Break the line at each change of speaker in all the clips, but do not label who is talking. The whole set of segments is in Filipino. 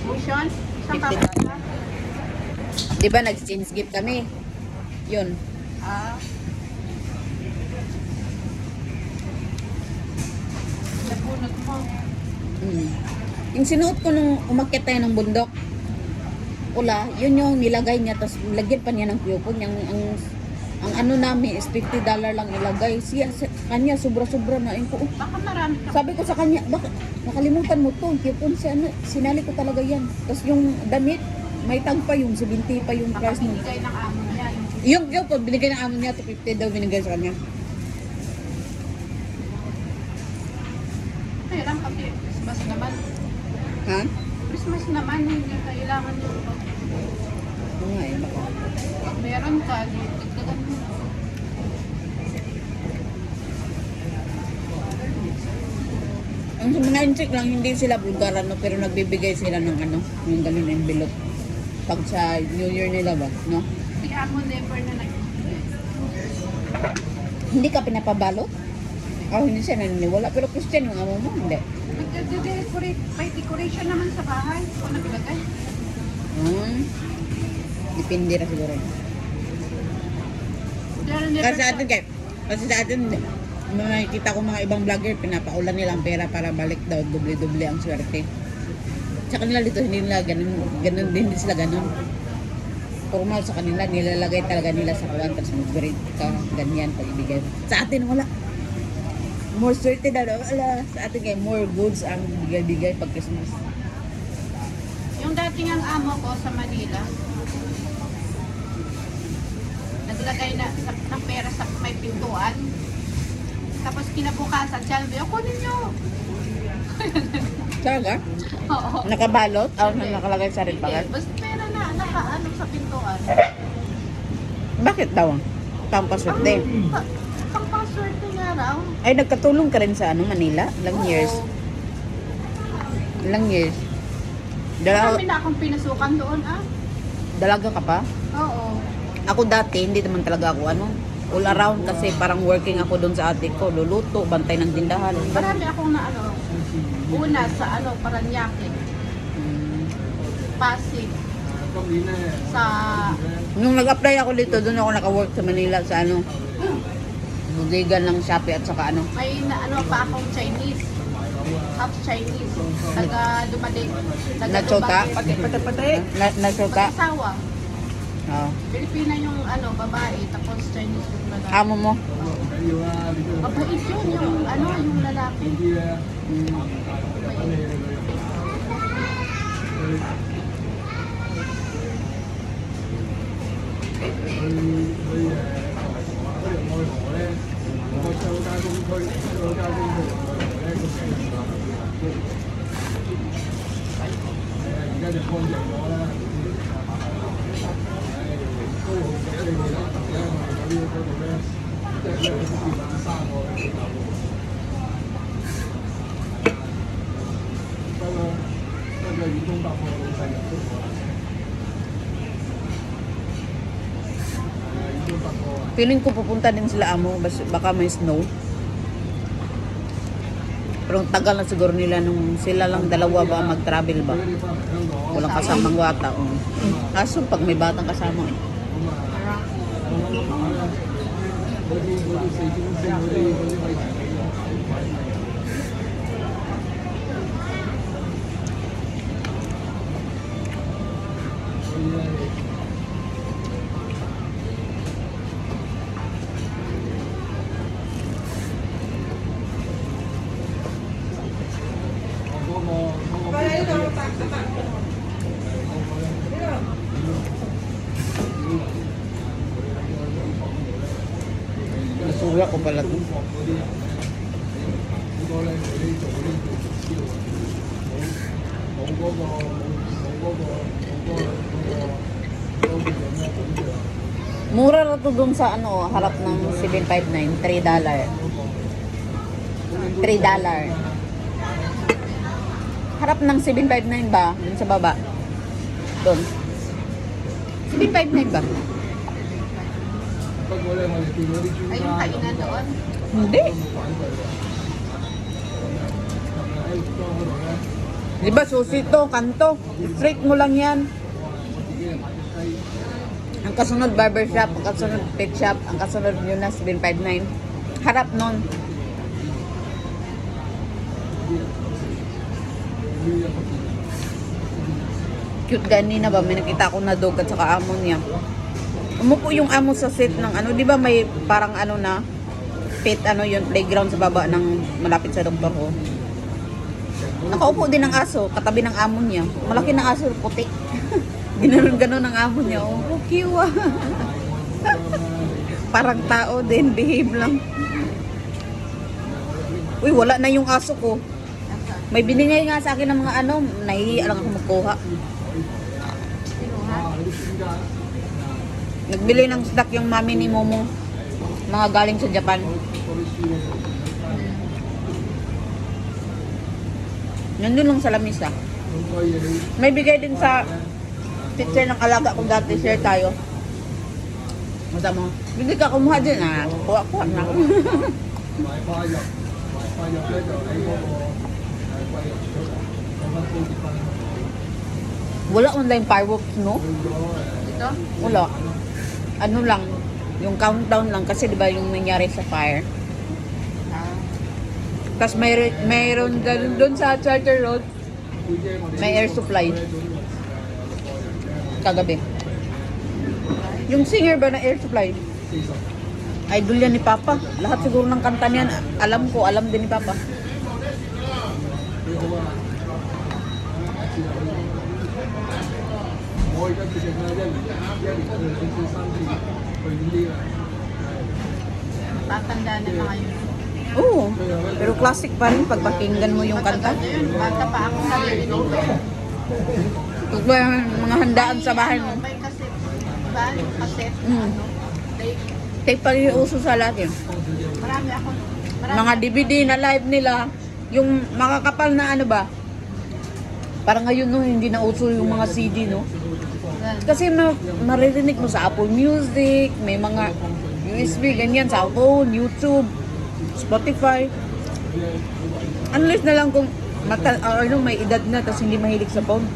Ocean? Saan ka
50
ba?
dollar. Di ba nag-exchange gift kami? Yun.
Ah. Nabunot mo.
Mm. Yung sinuot ko nung umakyat tayo ng bundok, pula, yun yung nilagay niya, tapos lagyan pa niya ng coupon. Ang ano namin is $50 lang ilagay. Siya, sa kanya, sobra-sobra na. Yun ko, oh.
Baka marami ka.
Sabi ko sa kanya, baka nakalimutan mo to, coupon siya, ano, sinali ko talaga yan. Tapos yung damit, may tag pa yung 70 pa yung
Baka
price nun.
binigay ng amo niya.
Yung coupon, binigay ng amo niya, 250 daw binigay sa kanya.
Kailan kasi Christmas naman.
Ha?
Christmas naman, hindi kailangan yung
Oo nga eh, baka.
pag meron ka, dagdagan mo.
Ang sa mga insik lang, hindi sila Bulgaran, no? Pero nagbibigay sila ng ano, yung ganun envelope. Pag sa New Year nila ba, no?
Si amo never na
Hindi ka pinapabalot? Oh, hindi siya naniniwala. Pero Christian yung amo mo, hindi.
nag-decorate. May decoration naman sa bahay. Kung naglagay.
Hmm. Depende na siguro.
Pero never
Kasi sa atin, kasi sa atin, nakikita ko mga ibang vlogger, pinapaulan nila ang pera para balik daw, doble-doble ang swerte. Sa kanila dito, hindi nila ganun din sila ganun. Formal sa kanila, nilalagay talaga nila sa kuwan, tapos mag-grade ka, ganyan, pag-ibigay. Sa atin, wala. More swerte daw, wala. Sa atin kaya more goods ang bigay-bigay pag Christmas.
Yung dating ang amo ko sa Manila, naglagay na ng pera sa may pintuan. Tapos kinabukasan, sabi, kunin nyo.
Talaga?
Oo.
Nakabalot? O nakalagay sa rin bagat?
Basta pera na, nakaano sa pintuan.
Bakit daw? Tang paswerte.
Pang paswerte nga raw.
Ay, nagkatulong ka rin sa ano, Manila? Ilang years?
Oo.
Ilang years? Dalaga,
Marami na akong pinasukan doon, ah.
dalaga ka pa?
Oo.
Ako dati, hindi naman talaga ako ano, all around kasi parang working ako doon sa ate ko, luluto, bantay ng tindahan.
Marami akong na ano, una sa ano, Paranaque,
Hmm.
Pasig, sa,
Nung nag-apply ako dito, doon ako naka-work sa Manila sa ano, budigan ng Shopee at saka ano.
may na ano pa akong Chinese. Half Chinese. Taga Dumalig.
Nachota?
Pati.
Nasuka?
Mag-asawa.
Oo.
Pilipina yung ano, babae, tapos Chinese yung lalaki.
Amo mo?
Mabait yun, yung ano, yung lalaki.
Hmm.
Mabait.
Feeling ko pupunta din sila amo, baka may snow. Pero ang tagal na siguro nila nung sila lang dalawa ba mag-travel ba? Walang kasamang wata. Oh. Kaso pag may batang kasama. Nasuya ko pala to. Mura na to dun sa ano, harap ng 759, $3. $3. Harap ng 759 ba? Dun sa baba. Dun. 759 ba?
Ay, yung kainan doon.
Hindi. Di ba susi to, kanto. Straight mo lang yan. Ang kasunod barbershop, ang kasunod pet shop, ang kasunod yun na 759. Harap nun. Cute ganina ba? May nakita ko na dog at saka amo niya. Umupo yung amo sa set ng ano, di ba may parang ano na pet ano yun, playground sa baba ng malapit sa doktor ko. Nakaupo din ang aso, katabi ng amo niya. Malaki na aso, puti. Ginanon-ganon ang amo niya. Oh, cute ah. Parang tao din, behave lang. Uy, wala na yung aso ko. May binigay nga sa akin ng mga ano, nahihiya lang ako magkuha. Nagbili ng stock yung mami ni Momo. Mga galing sa Japan. Nandun lang sa lamisa. May bigay din sa teacher ng alaga ko dati. Share tayo. Masa mo, hindi ka kumuha din ah. Kuha na ako. Wala online fireworks, no?
Dito?
Wala. Ano lang, yung countdown lang kasi 'di ba yung nangyari sa fire. Tapos mayroon doon sa Charter Road, may air supply. Kagabi. Yung singer ba na air supply? Idol yan ni Papa. Lahat siguro ng kanta niyan, alam ko, alam din ni Papa.
Tatandaan na mga yun.
Oo, pero classic pa rin pag pakinggan mo yung kanta.
Matagal na yun. Bata pa ako naririnig ko.
Pag ba yung mga handaan sa bahay mo.
May cassette. Diba? Yung cassette.
Mm.
Ano? Tape.
Tape pa rin yung uso sa latin.
Marami ako. Marami.
Mga DVD na live nila, yung makakapal na ano ba? Parang ngayon no, hindi na uso yung mga CD no. Kasi maririnig mo sa Apple Music, may mga USB, ganyan, sa phone, YouTube, Spotify. Unless na lang kung ano, may edad na tapos hindi mahilig sa phone.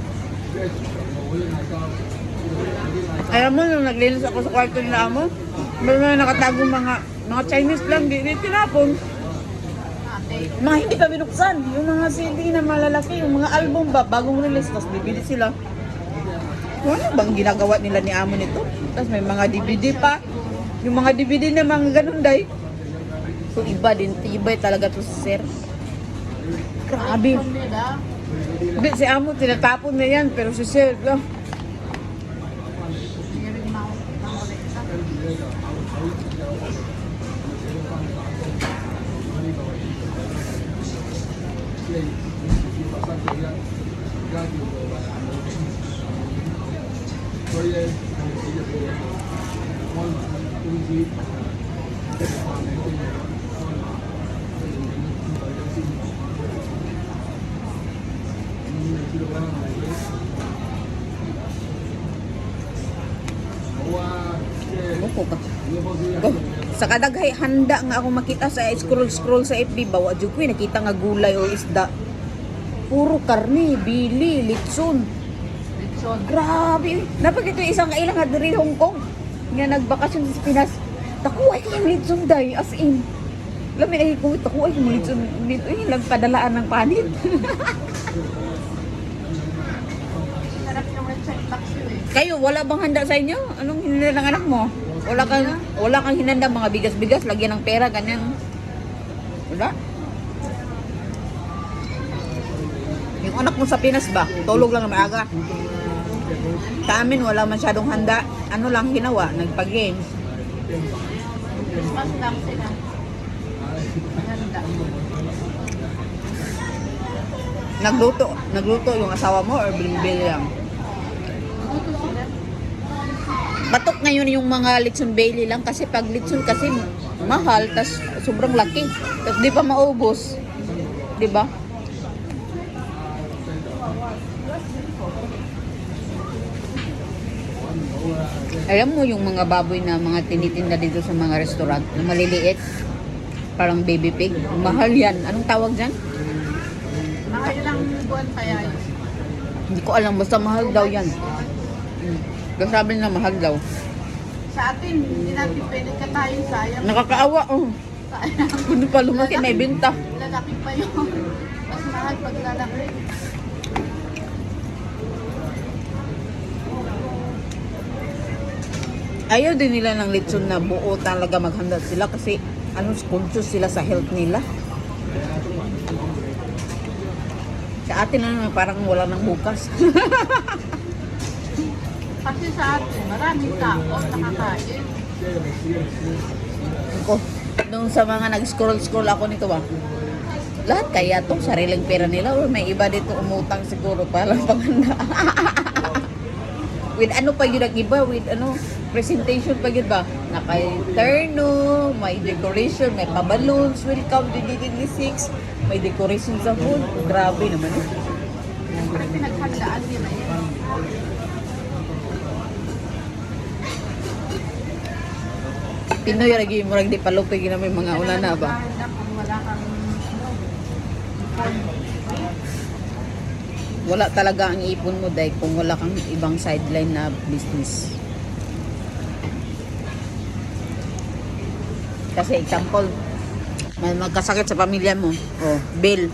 Alam mo, nung naglinis ako sa kwarto nila mo, may mga nakatagong mga Chinese lang, di tinapon. Mga hindi pa binuksan, yung mga CD na malalaki, yung mga album ba, bagong release, tapos bibili sila. Ano bang ginagawa nila ni amo nito? Tapos may mga DVD pa. Yung mga DVD na mga ganun day. So iba din, tibay talaga to si sir. Grabe. Hindi, si amo tinatapon na yan, pero si sir, Buko ka. Sa kadaghay handa nga ako makita sa scroll sa FB bawa jud ko nakita nga gulay o isda. Puro karne, bili, litson.
Litson.
Grabe. Dapat ito isang kailang nga diri Hong Kong. Nga nagbakasyon sa Pinas. Takuay kayong litson day as in. Lami ay ko takuay kayong litson dito lang padalaan ng panit.
Sarap yung website box yun eh.
Kayo wala bang handa sa inyo? Anong hinanda ng anak mo? Wala kang hinanda mga bigas-bigas, lagyan ng pera, ganyan. Wala. Yung anak mo sa Pinas ba? Tulog lang na maaga. Sa amin, wala masyadong handa. Ano lang ginawa? Nagpa-games.
Christmas lang sila. Maganda.
Nagluto yung asawa mo or bilbil lang?
Buto sila.
Batok ngayon yung mga Litson Bailey lang kasi pag Litson kasi mahal, tas sobrang laki. Tas di pa maubos. Di ba? Alam mo yung mga baboy na mga tinitinda dito sa mga restaurant, na maliliit, parang baby pig. Mahal yan. Anong tawag dyan?
Mga ilang buwan kaya yun.
Hindi ko alam, basta mahal daw yan. Kasi sabi nila mahal daw.
Sa atin, hindi natin pwede katayin, sayang.
Nakakaawa, oh.
Sayang.
Hindi pa lumaki, may benta.
Lalaki pa yun. Mas mahal pag lalaki.
Ayaw din nila ng lechon na buo talaga maghanda sila kasi conscious sila sa health nila. Sa atin na parang wala nang bukas.
Kasi sa atin, maraming tao nakakain.
Ako, nung sa mga nag-scroll ako nito ba, lahat kaya to sariling pera nila or may iba dito umutang siguro para panghanda. With ano pa yun ang iba, with ano, presentation pa yun ba? Naka-terno, may decoration, may pa-balloons, welcome to DD6, may decoration sa food. Grabe naman eh.
Siyempre pinaghandaan nila yun.
Pinoy lagi mo di palupig na may mga una na ba?
Kung wala kang
Wala talaga ang ipon mo dahil kung wala kang ibang sideline na business. Kasi example, may magkasakit sa pamilya mo, oh, bill.